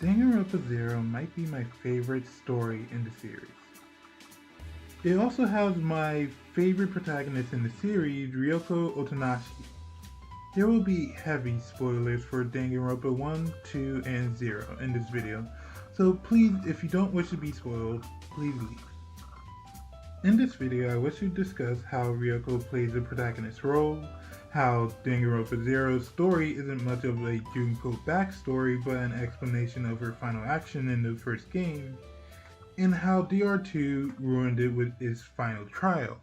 Danganronpa Zero might be my favorite story in the series. It also has my favorite protagonist in the series, Ryoko Otonashi. There will be heavy spoilers for Danganronpa 1, 2, and 0 in this video, so please, if you don't wish to be spoiled, please leave. In this video, I wish to discuss how Ryoko plays the protagonist's role, how Danganronpa Zero's story isn't much of a Junko backstory but an explanation of her final action in the first game, and how DR2 ruined it with its final trial.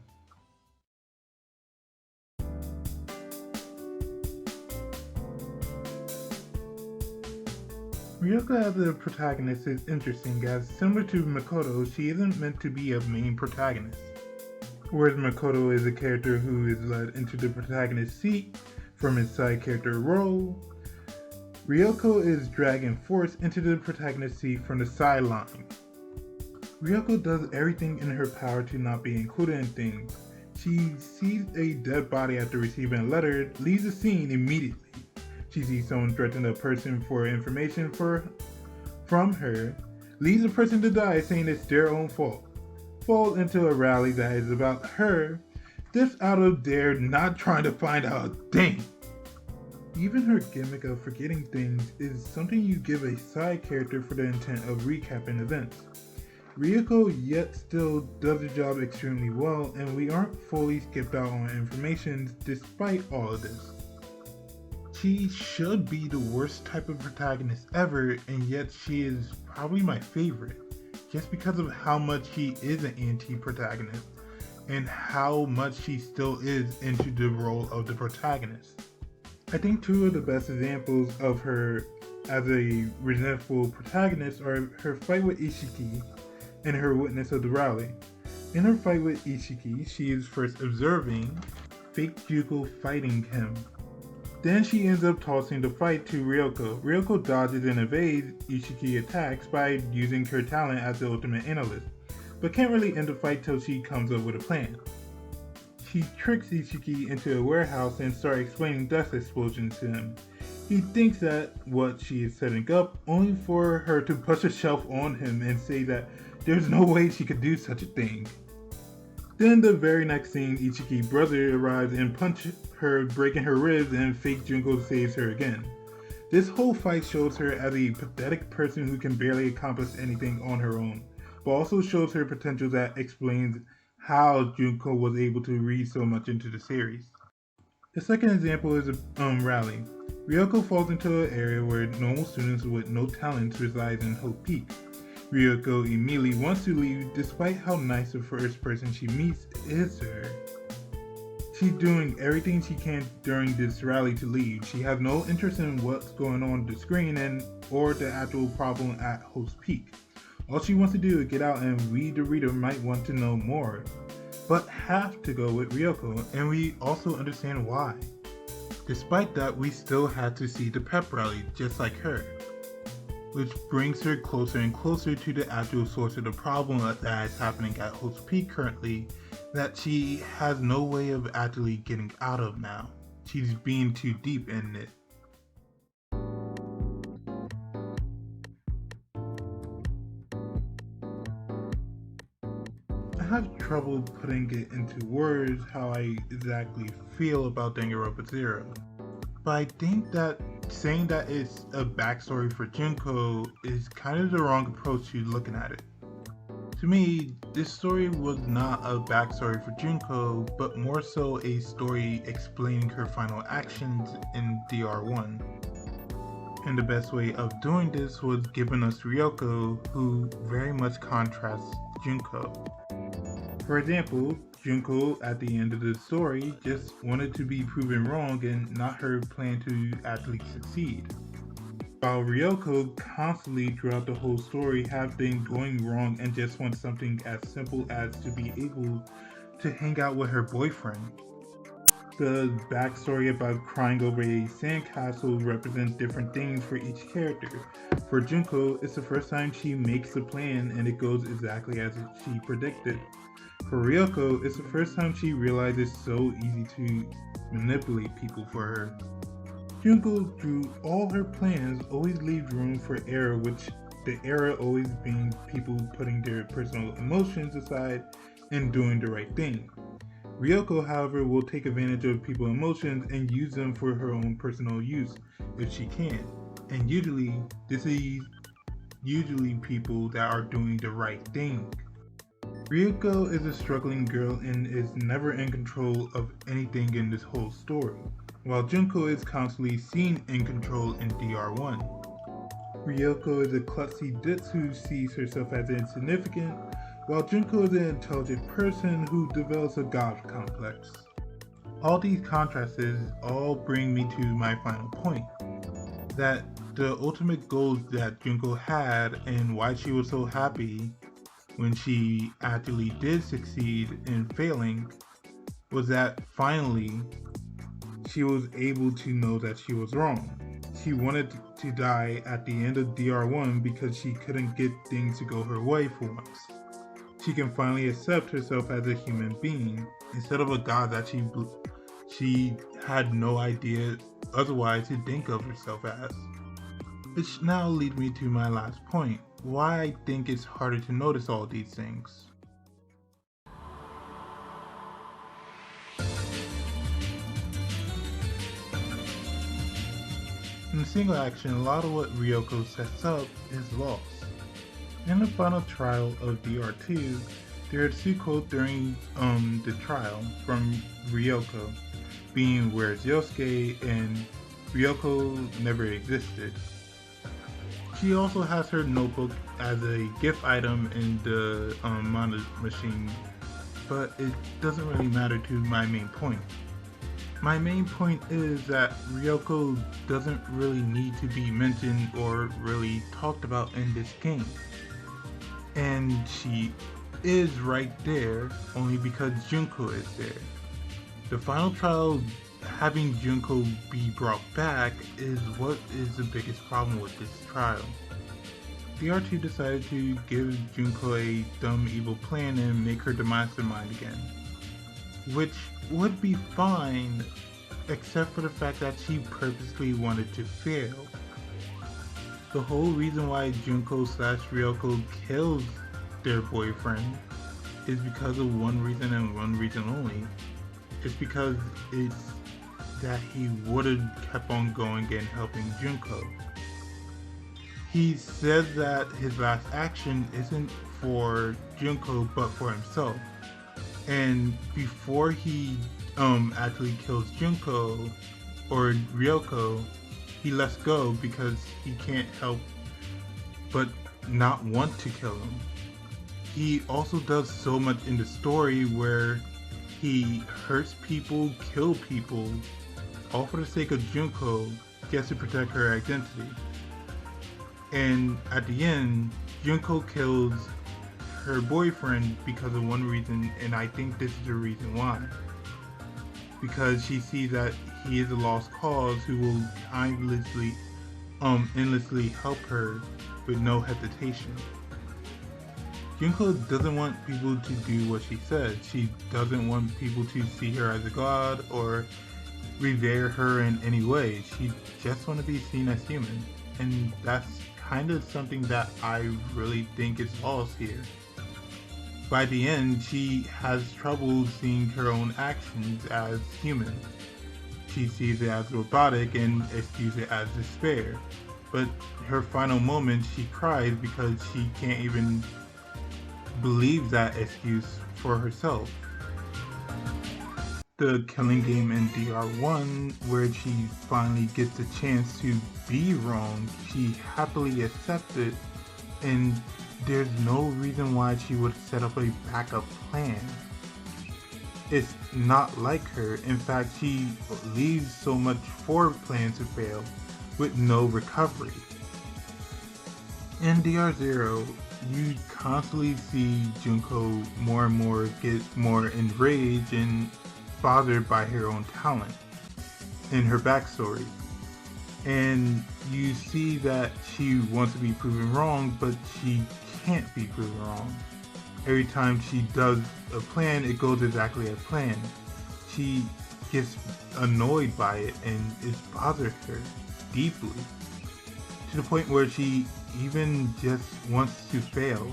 Ryoko as a protagonist is interesting as, similar to Makoto, she isn't meant to be a main protagonist. Whereas Makoto is a character who is led into the protagonist's seat from his side character role, Ryoko is dragged forced into the protagonist's seat from the sideline. Ryoko does everything in her power to not be included in things. She sees a dead body after receiving a letter, leaves the scene immediately. She sees someone threaten a person for information from her, leaves the person to die saying it's their own fault, falls into a rally that is about her, just out of there not trying to find out a thing. Even her gimmick of forgetting things is something you give a side character for the intent of recapping events. Ryoko yet still does the job extremely well, and we aren't fully skipped out on information despite all of this. She should be the worst type of protagonist ever, and yet she is probably my favorite, just because of how much she is an anti-protagonist, and how much she still is into the role of the protagonist. I think two of the best examples of her as a resentful protagonist are her fight with Ishiki and her witness of the rally. In her fight with Ishiki, she is first observing fake Junko fighting him. Then she ends up tossing the fight to Ryoko. Ryoko dodges and evades Ishiki attacks by using her talent as the ultimate analyst, but can't really end the fight till she comes up with a plan. She tricks Ishiki into a warehouse and starts explaining dust explosions to him. He thinks that what she is setting up, only for her to push a shelf on him and say that there's no way she could do such a thing. Then the very next scene, Ichiki's brother arrives and punches her, breaking her ribs, and fake Junko saves her again. This whole fight shows her as a pathetic person who can barely accomplish anything on her own, but also shows her potential that explains how Junko was able to read so much into the series. The second example is a rally. Ryoko falls into an area where normal students with no talents reside in Hope Peak. Ryoko immediately wants to leave despite how nice the first person she meets is to her. She's doing everything she can during this rally to leave. She has no interest in what's going on the screen or the actual problem at Hope's Peak. All she wants to do is get out, and we the reader might want to know more, but have to go with Ryoko, and we also understand why. Despite that, we still had to see the pep rally just like her, which brings her closer and closer to the actual source of the problem that is happening at Hope's Peak currently, that she has no way of actually getting out of now. She's being too deep in it. I have trouble putting it into words how I exactly feel about Danganronpa Zero, but I think that saying that it's a backstory for Junko is kind of the wrong approach to looking at it. To me, this story was not a backstory for Junko, but more so a story explaining her final actions in DR1. And the best way of doing this was giving us Ryoko, who very much contrasts Junko. For example, Junko at the end of the story just wanted to be proven wrong and not her plan to actually succeed. While Ryoko constantly throughout the whole story have been going wrong and just wants something as simple as to be able to hang out with her boyfriend. The backstory about crying over a sandcastle represents different things for each character. For Junko, it's the first time she makes a plan and it goes exactly as she predicted. For Ryoko, it's the first time she realizes it's so easy to manipulate people for her. Junko, through all her plans, always leaves room for error, which the error always being people putting their personal emotions aside and doing the right thing. Ryoko, however, will take advantage of people's emotions and use them for her own personal use if she can. And this is usually people that are doing the right thing. Ryoko is a struggling girl and is never in control of anything in this whole story, while Junko is constantly seen in control in DR1. Ryoko is a klutzy ditz who sees herself as insignificant, while Junko is an intelligent person who develops a god complex. All these contrasts all bring me to my final point, that the ultimate goals that Junko had and why she was so happy when she actually did succeed in failing was that finally she was able to know that she was wrong. She wanted to die at the end of DR1 because she couldn't get things to go her way for once. She can finally accept herself as a human being instead of a god that she had no idea otherwise to think of herself as. Which now leads me to my last point, why I think it's harder to notice all these things. In single action, a lot of what Ryoko sets up is lost. In the final trial of DR2, there are two quotes during the trial from Ryoko, being "Where's Yosuke?" and "Ryoko never existed." She also has her notebook as a gift item in the mana machine, but it doesn't really matter to my main point. My main point is that Ryoko doesn't really need to be mentioned or really talked about in this game. And she is right there only because Junko is there. The final trial having Junko be brought back is what is the biggest problem with this trial. DR2 decided to give Junko a dumb evil plan and make her the mastermind again, which would be fine except for the fact that she purposely wanted to fail. The whole reason why Junko / Ryoko kills their boyfriend is because of one reason and one reason only. It's because it's that he would have kept on going and helping Junko. He says that his last action isn't for Junko but for himself. And before he actually kills Junko or Ryoko, he lets go because he can't help but not want to kill him. He also does so much in the story where he hurts people, kills people, all for the sake of Junko, just to protect her identity. And at the end, Junko kills her boyfriend because of one reason, and I think this is the reason why. Because she sees that he is a lost cause who will endlessly help her with no hesitation. Junko doesn't want people to do what she said. She doesn't want people to see her as a god or revere her in any way. She just wants to be seen as human. And that's kind of something that I really think is lost here. By the end, she has trouble seeing her own actions as human. She sees it as robotic and excuses it as despair. But her final moment, she cries because she can't even believe that excuse for herself. The killing game in DR1, where she finally gets a chance to be wrong, she happily accepts it, and there's no reason why she would set up a backup plan. It's not like her. In fact, she leaves so much for plans to fail with no recovery. In DR0, you constantly see Junko more and more get more enraged and bothered by her own talent in her backstory. And you see that she wants to be proven wrong, but she can't be proven wrong. Every time she does a plan, it goes exactly as planned. She gets annoyed by it and it bothers her deeply, to the point where she even just wants to fail.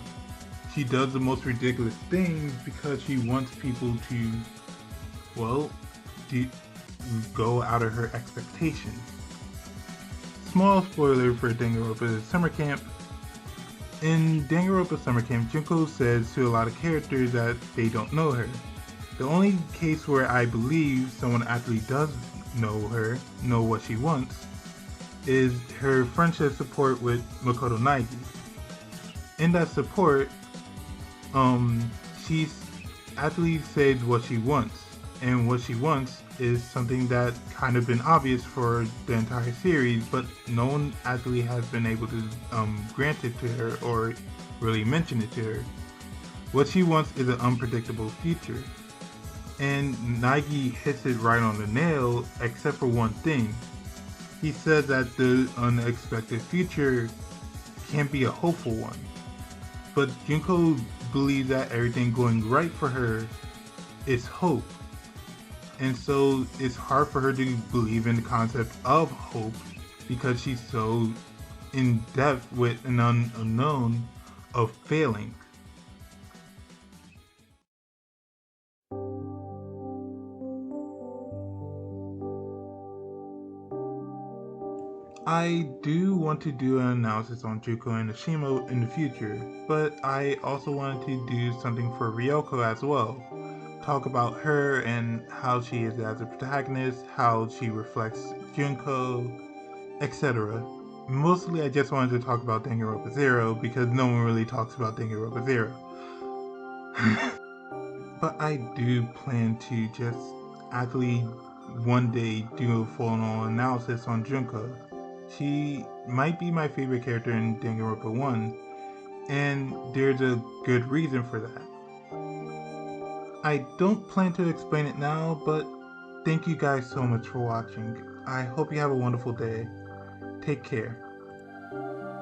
She does the most ridiculous things because she wants people to, well, go out of her expectations. Small spoiler for Danganronpa Summer Camp. In Danganronpa Summer Camp, Junko says to a lot of characters that they don't know her. The only case where I believe someone actually does know her, know what she wants, is her friendship support with Makoto Naegi. In that support, she actually says what she wants, and what she wants is something that kind of been obvious for the entire series, but no one actually has been able to grant it to her or really mention it to her. What she wants is an unpredictable future. And Naegi hits it right on the nail, except for one thing. He said that the unexpected future can't be a hopeful one. But Junko believes that everything going right for her is hope. And so it's hard for her to believe in the concept of hope because she's so in depth with an unknown of failing. I do want to do an analysis on Junko and Ashimo in the future, but I also wanted to do something for Ryoko as well. Talk about her and how she is as a protagonist, how she reflects Junko, etc. Mostly I just wanted to talk about Danganronpa Zero because no one really talks about Danganronpa Zero. But I do plan to just actually one day do a full-on analysis on Junko. She might be my favorite character in Danganronpa 1, and there's a good reason for that. I don't plan to explain it now, but thank you guys so much for watching. I hope you have a wonderful day. Take care.